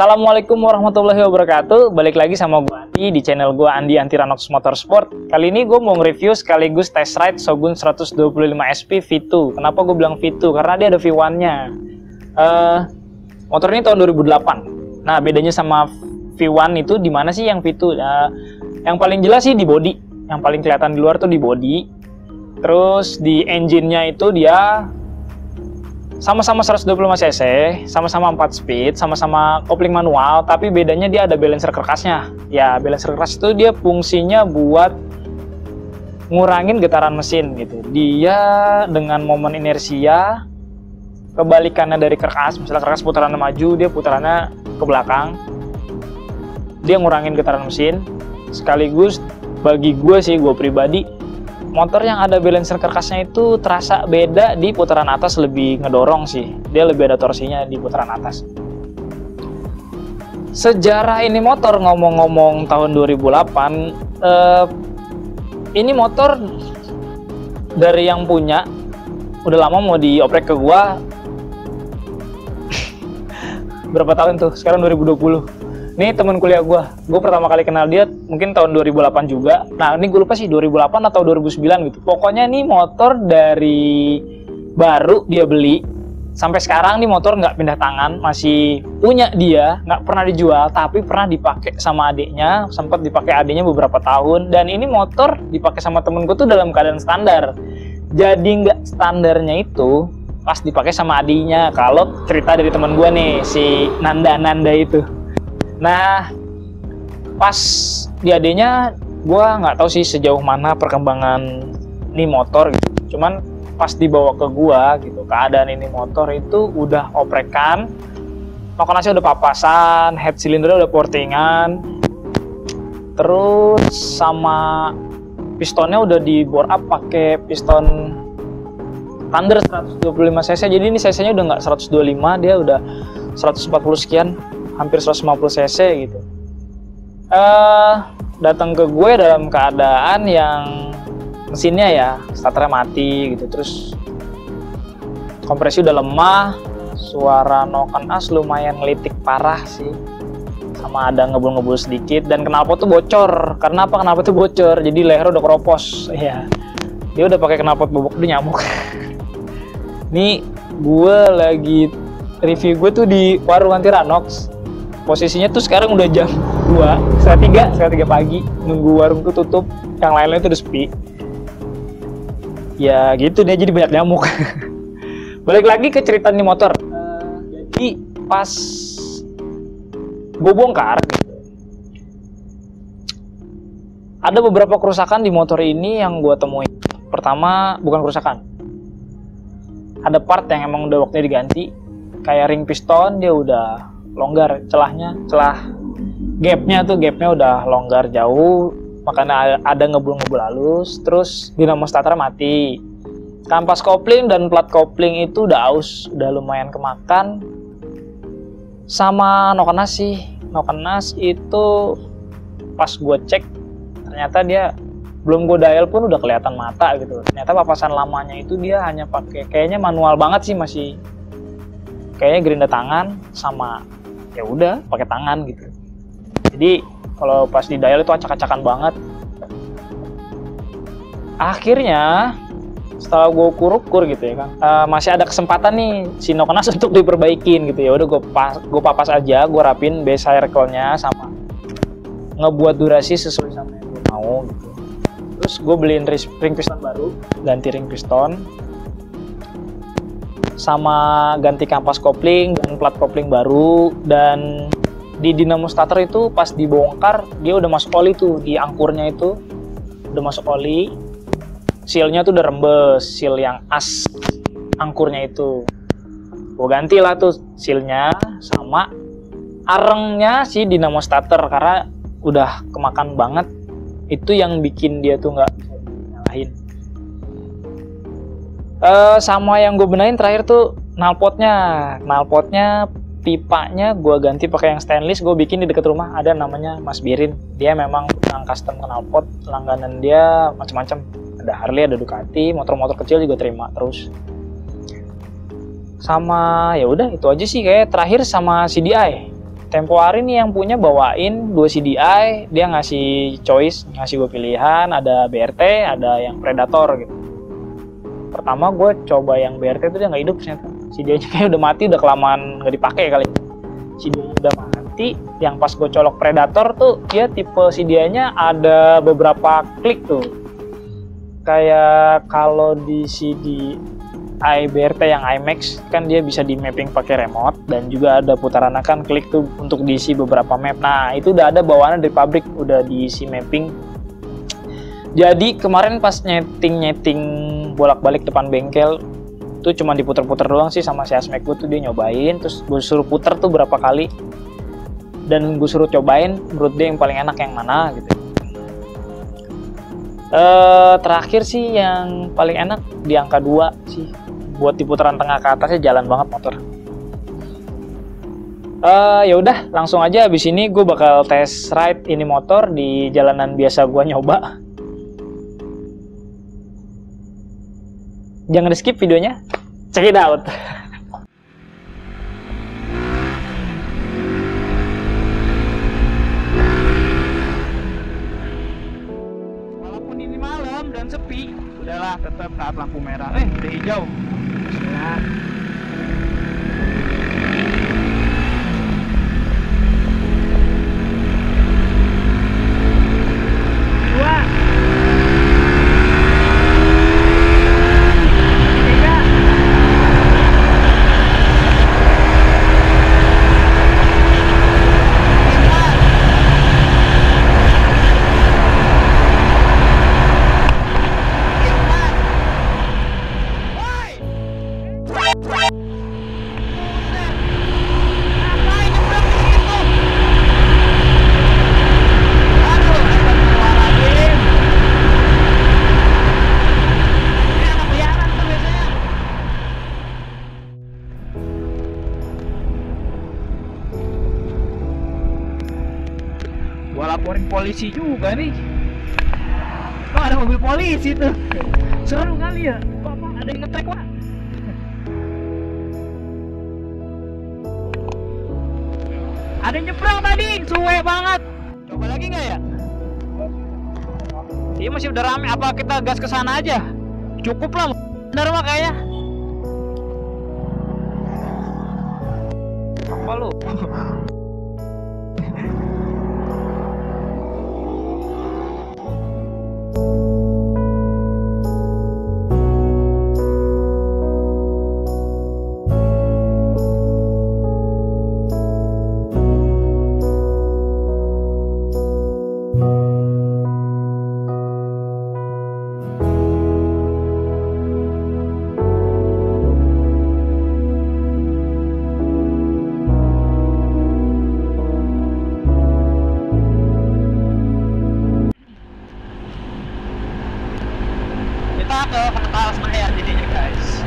Assalamualaikum warahmatullahi wabarakatuh. Balik lagi sama gue Andi di channel gue Andi Antiranox Motorsport. Kali ini gue mau nge-review sekaligus test ride Shogun 125 SP V2. Kenapa gue bilang V2? Karena dia ada V1-nya. Motor ini tahun 2008. Nah, bedanya sama V1 itu di mana sih yang V2? Yang paling jelas sih di body. Yang paling kelihatan di luar tuh di body. Terus di engine-nya itu dia sama-sama 125 cc, sama-sama 4 speed, sama-sama kopling manual, tapi bedanya dia ada balancer kerkasnya. Ya, balancer kerkas itu dia fungsinya buat ngurangin getaran mesin gitu. Dia dengan momen inersia, kebalikannya dari kerkas, misalnya kerkas putarannya maju, dia putarannya ke belakang. Dia ngurangin getaran mesin, sekaligus bagi gue sih, gue pribadi, motor yang ada balancer kerkasnya itu terasa beda di putaran atas, lebih ngedorong sih. Dia lebih ada torsinya di putaran atas. Sejarah ini motor, ngomong-ngomong tahun 2008, ini motor dari yang punya udah lama mau dioprek ke gua. Berapa tahun tuh? Sekarang 2020. Ini temen kuliah gue pertama kali kenal dia mungkin tahun 2008 juga. Nah, ini gue lupa sih 2008 atau 2009 gitu. Pokoknya nih motor dari baru dia beli sampai sekarang nih motor nggak pindah tangan, masih punya dia, nggak pernah dijual, tapi pernah dipakai sama adiknya, sempat dipakai adiknya beberapa tahun. Dan ini motor dipakai sama temen gue tuh dalam keadaan standar. Jadi nggak standarnya itu pas dipakai sama adiknya. Kalau cerita dari temen gue nih, si Nanda itu. Nah, pas di adanya gue nggak tahu sih sejauh mana perkembangan ini motor gitu. Cuman pas dibawa ke gue gitu, keadaan ini motor itu udah oprekan, nokenasnya udah papasan, head cylinder udah portingan, terus sama pistonnya udah di bore up pakai piston Thunder 125 cc. Jadi ini cc-nya udah nggak 125, dia udah 140 sekian, hampir 150 cc gitu. Datang ke gue dalam keadaan yang mesinnya ya starternya mati gitu, terus kompresi udah lemah, suara noken as lumayan ngelitik parah sih, sama ada ngebul-ngebul sedikit, dan knalpot tuh bocor. Karena apa knalpot tuh bocor? Jadi leher udah keropos ya. Dia udah pakai knalpot bobok, udah nyamuk. Nih gue lagi review gue tuh di warung Antiranox. Posisinya tuh sekarang udah jam 2, setengah 3 pagi, nunggu warung tuh tutup, yang lain-lain tuh udah sepi. Ya gitu deh, jadi banyak nyamuk. Balik lagi ke cerita nih motor. Jadi pas gue bongkar gitu, ada beberapa kerusakan di motor ini yang gue temuin. Pertama, bukan kerusakan, ada part yang emang udah waktunya diganti. Kayak ring piston dia udah longgar, celah gapnya udah longgar jauh, makanya ada ngebul-ngebul halus. Terus dinamo starter mati, kampas kopling dan plat kopling itu udah aus, udah lumayan kemakan. Sama nokenas sih, nokenas itu pas gue cek ternyata dia belum gue dial pun udah kelihatan mata gitu. Ternyata papasan lamanya itu dia hanya pakai, kayaknya manual banget sih, masih kayaknya gerinda tangan sama ya udah pakai tangan gitu. Jadi kalau pas di dial itu acak-acakan banget. Akhirnya setelah gue ukur-ukur gitu ya kan, masih ada kesempatan nih si nokenas untuk diperbaikin gitu. Ya udah gue papas aja, gue rapin base circle-nya sama ngebuat durasi sesuai sama yang gue mau gitu. Terus gue beliin ring piston baru, ganti ring piston, sama ganti kampas kopling dan plat kopling baru. Dan di dinamo starter itu pas dibongkar dia udah masuk oli tuh, di angkurnya itu udah masuk oli, sealnya tuh udah rembes, seal yang as angkurnya itu gue ganti lah tuh sealnya, sama arengnya si dinamo starter karena udah kemakan banget. Itu yang bikin dia tuh nggak bisa nyalahin. Sama yang gue benahin terakhir tuh knalpotnya pipanya gue ganti pakai yang stainless. Gue bikin di dekat rumah ada namanya Mas Birin, dia memang yang custom knalpot, langganan dia macam-macam, ada Harley, ada Ducati, motor-motor kecil juga terima terus. Sama ya udah itu aja sih kayak terakhir. Sama CDI tempo hari nih yang punya bawain 2 CDI, dia ngasih choice, ngasih gue pilihan, ada BRT, ada yang Predator gitu. Pertama gue coba yang BRT itu dia nggak hidup ternyata. CDI-nya kayak udah mati, udah kelamaan nggak dipakai kali. CDI udah mati, yang pas gue colok Predator tuh dia tipe CDI-nya ada beberapa klik tuh. Kayak kalau di CD BRT yang IMAX kan dia bisa di mapping pakai remote, dan juga ada putaran akan klik tuh untuk diisi beberapa map. Nah itu udah ada bawaannya dari pabrik, udah diisi mapping. Jadi kemarin pas nyeting bolak-balik depan bengkel tuh cuma diputer-puter doang sih sama si Asmek gue tuh, dia nyobain, terus gue suruh puter tuh berapa kali dan gue suruh cobain menurut dia yang paling enak yang mana gitu. Terakhir sih yang paling enak di angka 2 sih, buat di putaran tengah ke atasnya jalan banget motor. Ya udah langsung aja, abis ini gue bakal test ride ini motor di jalanan biasa gue nyoba. Jangan di skip videonya, check it out. Walaupun ini malam dan sepi, udahlah tetap saat lampu merah. Udah hijau. Nah. Gua laporin polisi juga nih. Oh, ada mobil polisi tuh. Seru kali ya. Pak, ada yang ngetrek, Pak. Ada yang nyebrang tadi, suwe banget. Coba lagi nggak ya? Iya masih udah rame. Apa kita gas ke sana aja? Cukup lah. Bener mah kayaknya. Apa lu? Kita ke Fatal Senayan jadinya guys.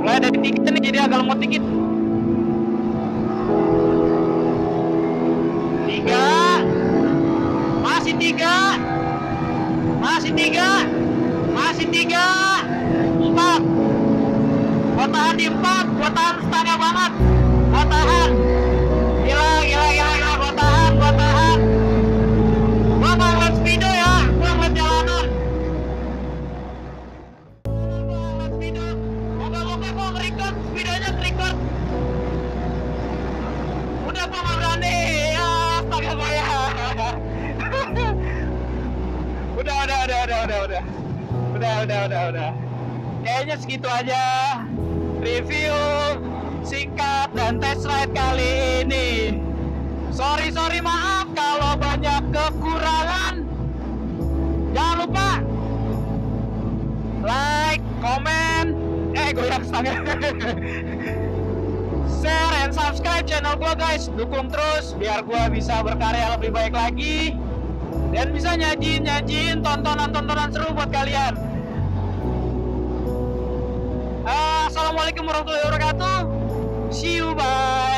Mulai dari 3 nih, jadi agak lemot dikit. 3, masih 3, masih 3, masih 3, 4. Gua tahan di 4, gua tahan setengah banget, gua tahan. Gila, gua tahan. Gua nggak ngeliat speedo ya, gua ngeliat jalanan. Moga-moga gua nge-record, speedonya nge-record. Udah. Kayaknya segitu aja review singkat dan test ride kali ini. Sorry maaf kalau banyak kekurangan. Jangan lupa like, komen, goyang setangnya. Share and subscribe channel gue guys. Dukung terus biar gue bisa berkarya lebih baik lagi dan bisa nyajiin tontonan seru buat kalian. Assalamualaikum warahmatullahi wabarakatuh. See you, bye.